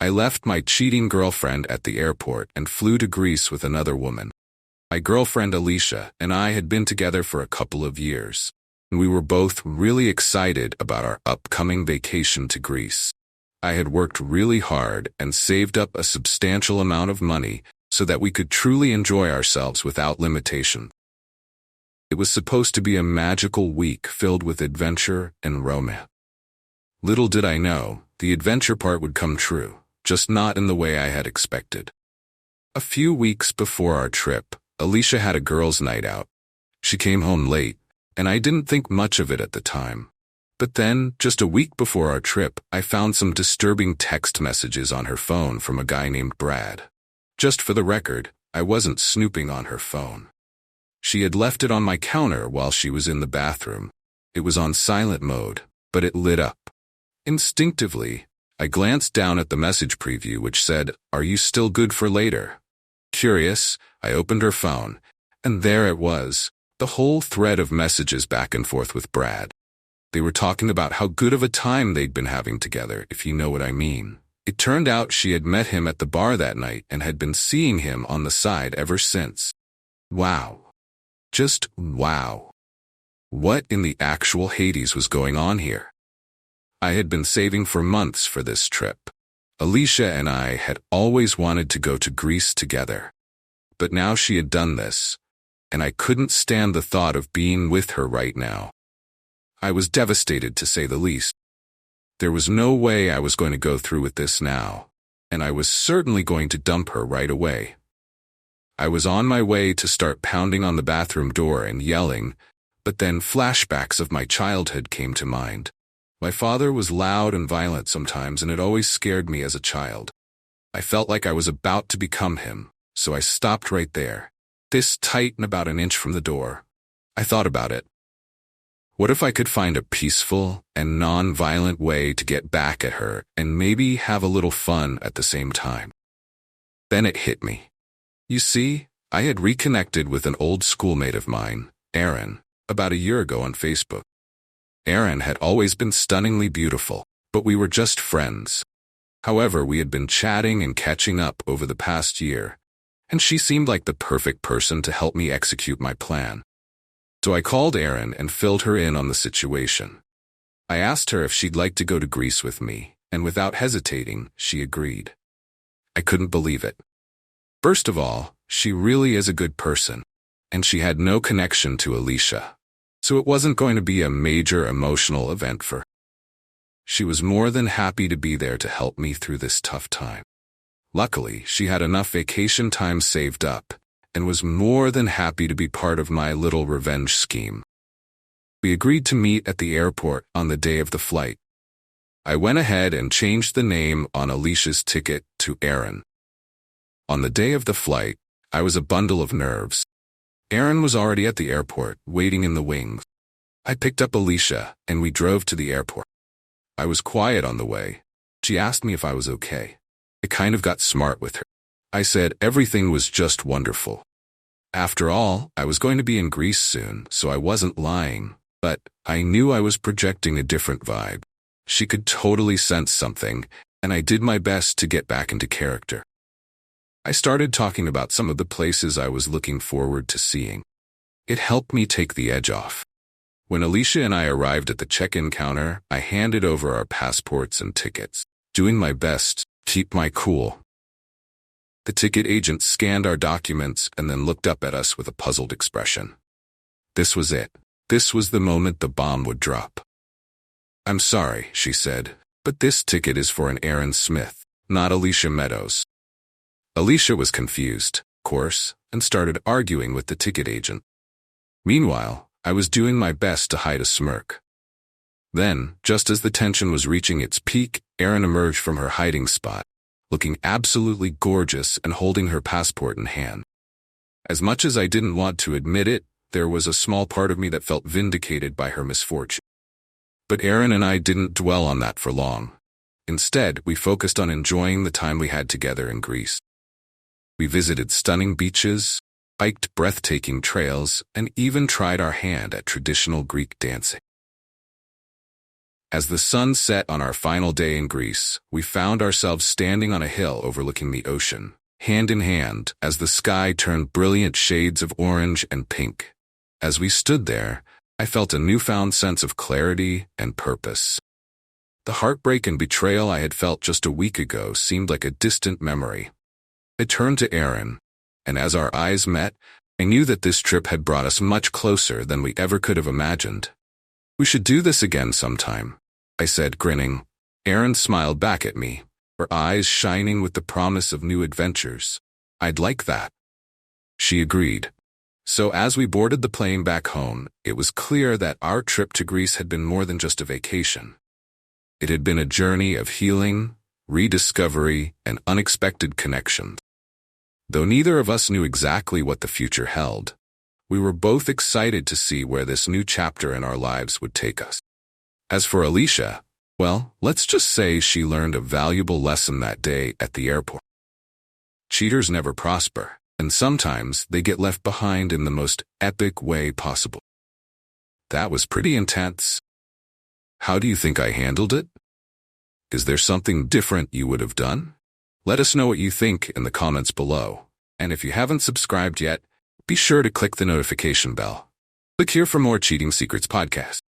I left my cheating girlfriend at the airport and flew to Greece with another woman. My girlfriend Alicia and I had been together for a couple of years, and we were both really excited about our upcoming vacation to Greece. I had worked really hard and saved up a substantial amount of money so that we could truly enjoy ourselves without limitation. It was supposed to be a magical week filled with adventure and romance. Little did I know, the adventure part would come true, just not in the way I had expected. A few weeks before our trip, Alicia had a girls' night out. She came home late, and I didn't think much of it at the time. But then, just a week before our trip, I found some disturbing text messages on her phone from a guy named Brad. Just for the record, I wasn't snooping on her phone. She had left it on my counter while she was in the bathroom. It was on silent mode, but it lit up. Instinctively, I glanced down at the message preview which said, "Are you still good for later?" Curious, I opened her phone, and there it was, the whole thread of messages back and forth with Brad. They were talking about how good of a time they'd been having together, if you know what I mean. It turned out she had met him at the bar that night and had been seeing him on the side ever since. Wow. Just wow. What in the actual Hades was going on here? I had been saving for months for this trip. Alicia and I had always wanted to go to Greece together. But now she had done this, and I couldn't stand the thought of being with her right now. I was devastated, to say the least. There was no way I was going to go through with this now, and I was certainly going to dump her right away. I was on my way to start pounding on the bathroom door and yelling, but then flashbacks of my childhood came to mind. My father was loud and violent sometimes, and it always scared me as a child. I felt like I was about to become him, so I stopped right there, this tight and about an inch from the door. I thought about it. What if I could find a peaceful and non-violent way to get back at her and maybe have a little fun at the same time? Then it hit me. You see, I had reconnected with an old schoolmate of mine, Erin, about a year ago on Facebook. Erin had always been stunningly beautiful, but we were just friends. However, we had been chatting and catching up over the past year, and she seemed like the perfect person to help me execute my plan. So I called Erin and filled her in on the situation. I asked her if she'd like to go to Greece with me, and without hesitating, she agreed. I couldn't believe it. First of all, she really is a good person, and she had no connection to Alicia, so it wasn't going to be a major emotional event for her. She was more than happy to be there to help me through this tough time. Luckily, she had enough vacation time saved up, and was more than happy to be part of my little revenge scheme. We agreed to meet at the airport on the day of the flight. I went ahead and changed the name on Alicia's ticket to Erin. On the day of the flight, I was a bundle of nerves. Erin was already at the airport, waiting in the wings. I picked up Alicia, and we drove to the airport. I was quiet on the way. She asked me if I was okay. I kind of got smart with her. I said everything was just wonderful. After all, I was going to be in Greece soon, so I wasn't lying, but I knew I was projecting a different vibe. She could totally sense something, and I did my best to get back into character. I started talking about some of the places I was looking forward to seeing. It helped me take the edge off. When Alicia and I arrived at the check-in counter, I handed over our passports and tickets, doing my best to keep my cool. The ticket agent scanned our documents and then looked up at us with a puzzled expression. This was it. This was the moment the bomb would drop. "I'm sorry," she said, "but this ticket is for an Erin Smith, not Alicia Meadows." Alicia was confused, of course, and started arguing with the ticket agent. Meanwhile, I was doing my best to hide a smirk. Then, just as the tension was reaching its peak, Erin emerged from her hiding spot, looking absolutely gorgeous and holding her passport in hand. As much as I didn't want to admit it, there was a small part of me that felt vindicated by her misfortune. But Erin and I didn't dwell on that for long. Instead, we focused on enjoying the time we had together in Greece. We visited stunning beaches, hiked breathtaking trails, and even tried our hand at traditional Greek dancing. As the sun set on our final day in Greece, we found ourselves standing on a hill overlooking the ocean, hand in hand, as the sky turned brilliant shades of orange and pink. As we stood there, I felt a newfound sense of clarity and purpose. The heartbreak and betrayal I had felt just a week ago seemed like a distant memory. I turned to Aaron, and as our eyes met, I knew that this trip had brought us much closer than we ever could have imagined. "We should do this again sometime," I said, grinning. Aaron smiled back at me, her eyes shining with the promise of new adventures. "I'd like that." She agreed. So as we boarded the plane back home, it was clear that our trip to Greece had been more than just a vacation. It had been a journey of healing, rediscovery, and unexpected connections. Though neither of us knew exactly what the future held, we were both excited to see where this new chapter in our lives would take us. As for Alicia, well, let's just say she learned a valuable lesson that day at the airport. Cheaters never prosper, and sometimes they get left behind in the most epic way possible. That was pretty intense. How do you think I handled it? Is there something different you would have done? Let us know what you think in the comments below. And if you haven't subscribed yet, be sure to click the notification bell. Click here for more Cheating Secrets podcasts.